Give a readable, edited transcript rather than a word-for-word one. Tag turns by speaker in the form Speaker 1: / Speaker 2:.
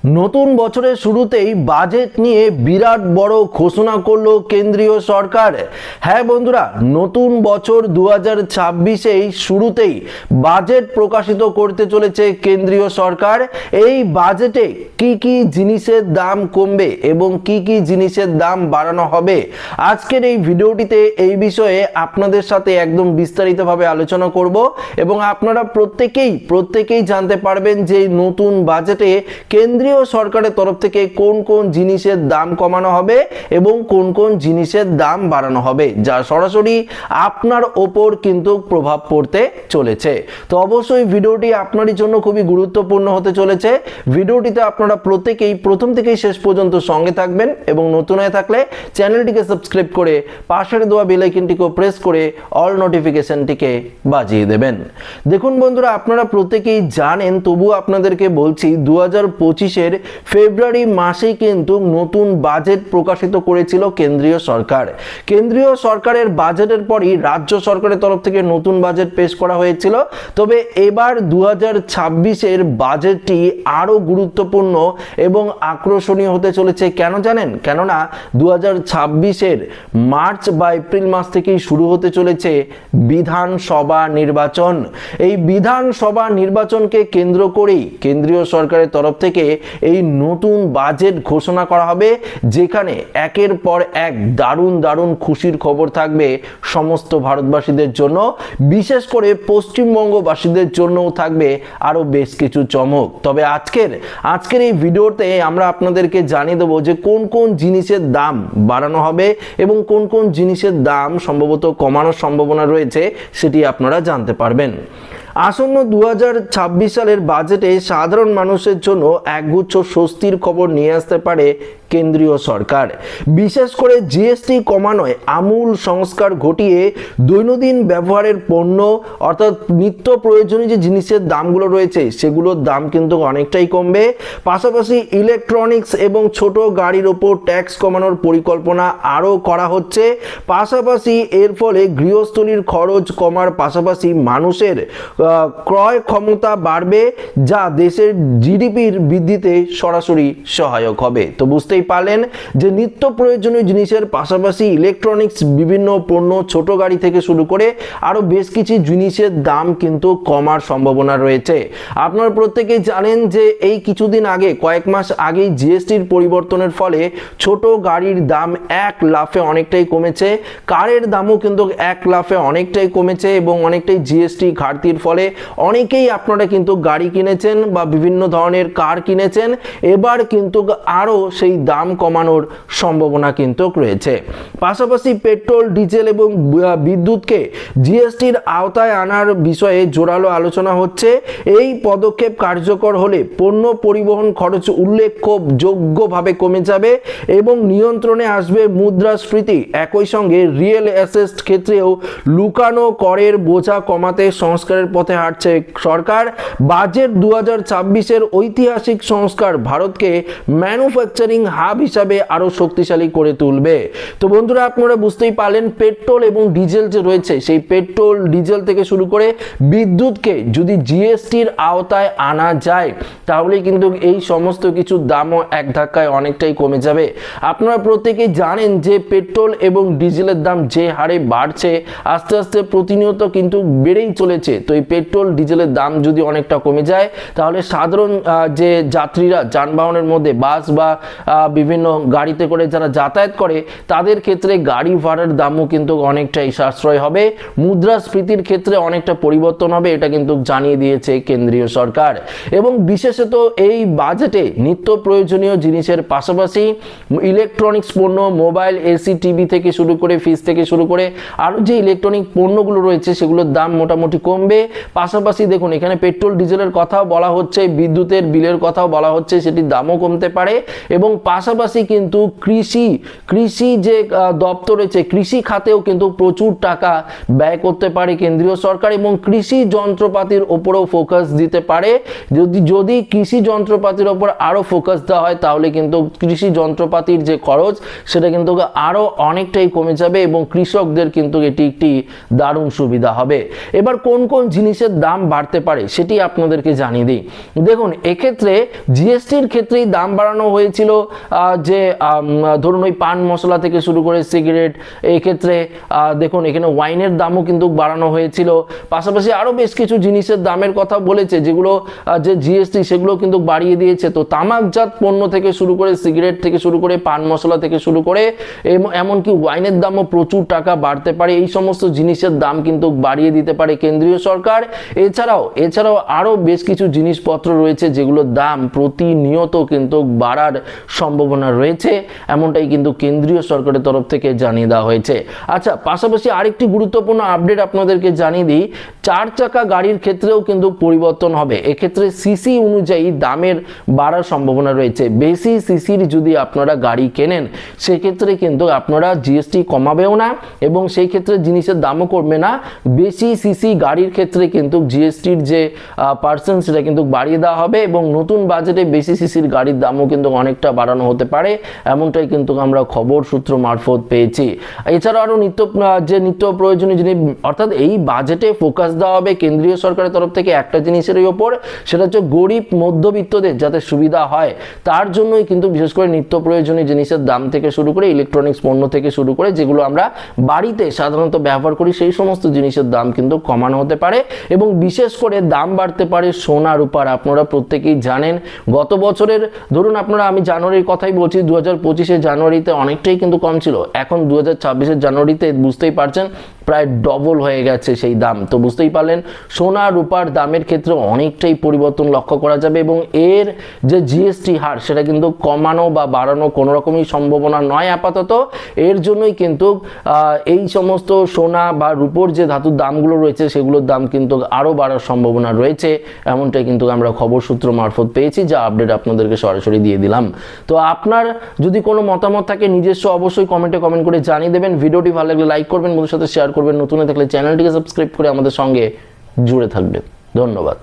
Speaker 1: নতুন বছরের শুরুতেই বাজেট নিয়ে বিরাট বড় ঘোষণা করলো কেন্দ্রীয় সরকার। হ্যাঁ বন্ধুরা, নতুন বছর 2026-এই শুরুতেই বাজেট প্রকাশিত করতে চলেছে কেন্দ্রীয় সরকার। এই বাজেটে কি কি জিনিসের দাম কমবে এবং কি কি জিনিসের দাম বাড়ানো হবে, আজকের এই ভিডিওটিতে এই বিষয়ে আপনাদের সাথে একদম বিস্তারিতভাবে আলোচনা করব এবং আপনারা প্রত্যেকেই জানতে পারবেন যে নতুন বাজেটে কেন্দ্রীয় সরকারের তরফ থেকে কোন কোন জিনিসের দাম কমানো হবে এবং কোন কোন জিনিসের দাম বাড়ানো হবে, যা সরাসরি আপনার ওপর কিন্তু প্রভাব পড়তে চলেছে। তো অবশ্যই ভিডিওটি আপনার জন্য খুবই গুরুত্বপূর্ণ হতে চলেছে। ভিডিওটিতে আপনারা প্রত্যেকেই প্রথম থেকেই শেষ পর্যন্ত সঙ্গে থাকবেন এবং নতুন হয়ে থাকলে চ্যানেলটিকে সাবস্ক্রাইব করে পাশের দেওয়া বেল আইকনটিকে প্রেস করে অল নোটিফিকেশনটিকে বাজিয়ে দেবেন। দেখুন বন্ধুরা, আপনারা প্রত্যেকেই জানেন, তবু আপনাদেরকে বলছি, 2025-এর ফেব্রুয়ারি মাসে কিন্তু নতুন বাজেট প্রকাশিত করেছিল কেন্দ্রীয় সরকার। কেন্দ্রীয় সরকারের বাজেটের পরই রাজ্য সরকারের তরফ থেকে নতুন বাজেট পেশ করা হয়েছিল। তবে এবার 2026-এর বাজেটটি আরো গুরুত্বপূর্ণ এবং আকর্ষণীয় হতে চলেছে। কেন জানেন? কেননা 2026-এর মার্চ বা এপ্রিল মাস থেকেই শুরু হতে চলেছে বিধানসভা নির্বাচন। এই বিধানসভা নির্বাচনকে কেন্দ্র করেই কেন্দ্রীয় সরকারের তরফ থেকে এই নতুন বাজেট ঘোষণা করা হবে, যেখানে একের পর এক দারুণ খুশির খবর থাকবে সমস্ত ভারতবাসীদের জন্য। বিশেষ করে পশ্চিমবঙ্গবাসীদের জন্যও থাকবে আরো বেশ কিছু চমক। তবে আজকের এই ভিডিওতে আমরা আপনাদেরকে জানিয়ে দেবো যে কোন কোন জিনিসের দাম বাড়ানো হবে এবং কোন কোন জিনিসের দাম সম্ভবত কমানোর সম্ভাবনা রয়েছে, সেটি আপনারা জানতে পারবেন। আসন্ন 2026 সালের বাজেটে সাধারণ মানুষের জন্য একগুচ্ছ স্বস্তির খবর নিয়ে আসতে পারে কেন্দ্রীয় সরকার। বিশেষ করে জিএসটি কমানোয় আমূল সংস্কার ঘটিয়ে দৈনন্দিন ব্যবহারের পণ্য অর্থাৎ নিত্য প্রয়োজনীয় যে জিনিসের দামগুলো রয়েছে সেগুলোর দাম কিন্তু অনেকটাই কমবে। পাশাপাশি ইলেকট্রনিক্স এবং ছোট গাড়ির ওপর ট্যাক্স কমানোর পরিকল্পনা আরও করা হচ্ছে। পাশাপাশি এর ফলে গৃহস্থলীর খরচ কমার পাশাপাশি মানুষের ক্রয় ক্ষমতা বাড়বে, যা দেশের জিডিপির বৃদ্ধিতে সরাসরি সহায়ক হবে। তো বুঝতেই পারলেন যে নিত্য প্রয়োজনীয় জিনিসের পাশাপাশি ইলেকট্রনিক্স, বিভিন্ন পণ্য, ছোট গাড়ি থেকে শুরু করে আরো বেশ কিছু জিনিসের দাম কিন্তু কমার সম্ভাবনা রয়েছে। আপনারা প্রত্যেকেই জানেন যে এই কিছুদিন আগে, কয়েক মাস আগেই জিএসটির পরিবর্তনের ফলে ছোট গাড়ির দাম এক লাফে অনেকটাই কমেছে, কারের দামও কিন্তু এক লাফে অনেকটাই কমেছে এবং অনেকটাই জিএসটি ঘাটতির ফলে অনেকেই আপনারা কিন্তু গাড়ি কিনেছেন বা বিভিন্ন ধরনের কার কিনেছেন। এবার কিন্তু আরো সেই দাম কমানোর সম্ভাবনা কিন্তু রয়েছে। পাশাপাশি পেট্রোল, ডিজেল এবং বিদ্যুৎকে জিএসটির আওতায় আনার বিষয়ে জোরালো আলোচনা হচ্ছে। এই পদক্ষেপ কার্যকর হলে পণ্য পরিবহন খরচ উল্লেখযোগ্যভাবে কমে যাবে এবং নিয়ন্ত্রণে আসবে মুদ্রাস্ফীতি। একই সঙ্গে রিয়েল অ্যাসেট ক্ষেত্রেও লুকানো করের বোঝা কমাতে সংস্কারের পথে হাঁটছে সরকার। বাজেট 2026-এর ঐতিহাসিক সংস্কার ভারতকে ম্যানুফ্যাকচারিং হাব হিসাবে আরো শক্তিশালী করে তুলবে। তো বন্ধুরা, আপনারা বুঝতেই পারলেন, পেট্রোল এবং ডিজেল যে রয়েছে সেই পেট্রোল ডিজেল থেকে শুরু করে বিদ্যুৎকে যদি জিএসটির আওতায় আনা যায় তাহলে কিন্তু এই সমস্ত কিছু দামও এক ধাক্কায় অনেকটাই কমে যাবে। আপনারা প্রত্যেকেই জানেন যে পেট্রোল এবং ডিজেলের দাম যে হারে বাড়ছে, আস্তে আস্তে প্রতিনিয়ত কিন্তু বেড়েই চলেছে। তো এই পেট্রোল ডিজেলের দাম যদি অনেকটা কমে যায় তাহলে সাধারণ যে যাত্রীরা যানবাহনের মধ্যে বাস বা বিভিন্ন গাড়িতে করে যারা যাতায়াত করে তাদের ক্ষেত্রে গাড়ি ভাড়ার দামও কিন্তু অনেকটাই সাশ্রয় হবে। মুদ্রাস্ফীতির ক্ষেত্রে অনেকটা পরিবর্তন হবে, এটা কিন্তু জানিয়ে দিয়েছে কেন্দ্রীয় সরকার। এবং বিশেষত এই বাজেটে নিত্য প্রয়োজনীয় জিনিসের পাশাপাশি ইলেকট্রনিক্স পণ্য, মোবাইল, এসি, টিভি থেকে শুরু করে ফ্রিজ থেকে শুরু করে আরও যে ইলেকট্রনিক পণ্যগুলো রয়েছে সেগুলোর দাম মোটামুটি কমবে। পাশাপাশি দেখুন, এখানে পেট্রোল ডিজেলের কথাও বলা হচ্ছে, বিদ্যুতের বিলের কথাও বলা হচ্ছে, সেটির দামও কমতে পারে এবং পাশাপাশি কিন্তু কৃষি যে দপ্তর রয়েছে, কৃষি খাতেও কিন্তু প্রচুর টাকা ব্যয় করতে পারে কেন্দ্রীয় সরকার এবং কৃষি যন্ত্রপাতির ওপরেও ফোকাস দিতে পারে। যদি কৃষি যন্ত্রপাতির ওপর আরো ফোকাস দেওয়া হয় তাহলে কিন্তু কৃষি যন্ত্রপাতির যে খরচ সেটা কিন্তু আরো অনেকটাই কমে যাবে এবং কৃষকদের কিন্তু এটি একটি দারুণ সুবিধা হবে। এবার কোন কোন জিনিসের দাম বাড়তে পারে সেটি আপনাদেরকে জানিয়ে দিই। দেখুন, এক্ষেত্রে জিএসটির ক্ষেত্রেই দাম বাড়ানো হয়েছিল, যে ধরুন ওই পান মশলা থেকে শুরু করে সিগারেট, এক্ষেত্রে দেখুন এখানে ওয়াইনের দামও কিন্তু বাড়ানো হয়েছিল। পাশাপাশি আরো বেশ কিছু জিনিসের দামের কথা বলেছে যেগুলো যে জিএসটি সেগুলো কিন্তু বাড়িয়ে দিয়েছে। তো তামাকজাত পণ্য থেকে শুরু করে, সিগারেট থেকে শুরু করে, পান মশলা থেকে শুরু করে এমনকি ওয়াইনের দামও প্রচুর টাকা বাড়তে পারে। এই সমস্ত জিনিসের দাম কিন্তু বাড়িয়ে দিতে পারে কেন্দ্রীয় সরকার। এছাড়াও আরো বেশ কিছু জিনিসপত্র রয়েছে যেগুলোর দাম প্রতিনিয়ত কিন্তু বাড়ার সম্ভাবনা রয়েছে, এমনটাই কিন্তু কেন্দ্রীয় সরকারের তরফ থেকে জানিয়ে দেওয়া হয়েছে। আচ্ছা, পাশাপাশি আরেকটি গুরুত্বপূর্ণ আপডেট আপনাদেরকে জানিয়ে দিই, 4 চাকা গাড়ির ক্ষেত্রেও কিন্তু পরিবর্তন হবে। এক্ষেত্রে সিসি অনুযায়ী দামের বাড়ার সম্ভাবনা রয়েছে। বেশি সিসির যদি আপনারা গাড়ি কেনেন সেক্ষেত্রে কিন্তু আপনারা জিএসটি কমাবেও না এবং সেই ক্ষেত্রে জিনিসের দামও কমবে না। বেশি সিসি গাড়ির ক্ষেত্রে কিন্তু জিএসটির যে পার্সেন্ট সেটা কিন্তু বাড়িয়ে দেওয়া হবে এবং নতুন বাজেটে বেশি সিসির গাড়ির দামও কিন্তু অনেকটা বাড়ানো হতে পারে, এমনটাই কিন্তু আমরা খবর সূত্র মারফত পেয়েছি। এছাড়াও আরো নিত্য প্রয়োজনীয় জিনিস, অর্থাৎ এই বাজেটে ফোকাস দেওয়া হবে কেন্দ্রীয় সরকারের তরফ থেকে একটা জিনিসের ওপর, সেটা হচ্ছে গরিব মধ্যবিত্তদের যাতে সুবিধা হয় তার জন্যই কিন্তু বিশেষ করে নিত্য প্রয়োজনীয় জিনিসের দাম থেকে শুরু করে ইলেকট্রনিক্স পণ্য থেকে শুরু করে যেগুলো আমরা বাড়িতে সাধারণত ব্যবহার করি সেই সমস্ত জিনিসের দাম কিন্তু কমানো হতে পারে এবং বিশেষ করে দাম বাড়তে পারে সোনা রূপার। আপনারা প্রত্যেকেই জানেন গত বছরের ধরুন আমি জানুয়ারির কথাই বলছি, 2025 জানুয়ারিতে অনেকটাই কিন্তু কম ছিল, এখন 2026 জানুয়ারিতে বুঝতেই পারছেন প্রায় ডবল হয়ে গেছে সেই দাম। তো বুঝতেই পারলেন সোনা রূপার দামের ক্ষেত্রে অনেকটাই পরিবর্তন লক্ষ্য করা যাবে এবং এর যে জিএসটি হার সেটা কিন্তু কমানো বা বাড়ানো কোনো রকমই সম্ভাবনা নয় আপাতত। এর জন্যই কিন্তু এই সমস্ত সোনা বা রূপোর যে ধাতুর দামগুলো রয়েছে সেগুলোর দাম কিন্তু আরও বাড়ার সম্ভাবনা রয়েছে, এমনটাই কিন্তু আমরা খবর সূত্র মারফত পেয়েছি, যা আপডেট আপনাদেরকে সরাসরি দিয়ে দিলাম। তো আপনার যদি কোনো মতামত থাকে নিজস্ব অবশ্যই কমেন্ট করে জানিয়ে দেবেন। ভিডিওটি ভালো লাগলে লাইক করবেন, বন্ধুদের সাথে শেয়ার করবেন, নতুন থাকলে চ্যানেলটিকে সাবস্ক্রাইব করে আমাদের সঙ্গে জুড়ে থাকবেন। ধন্যবাদ।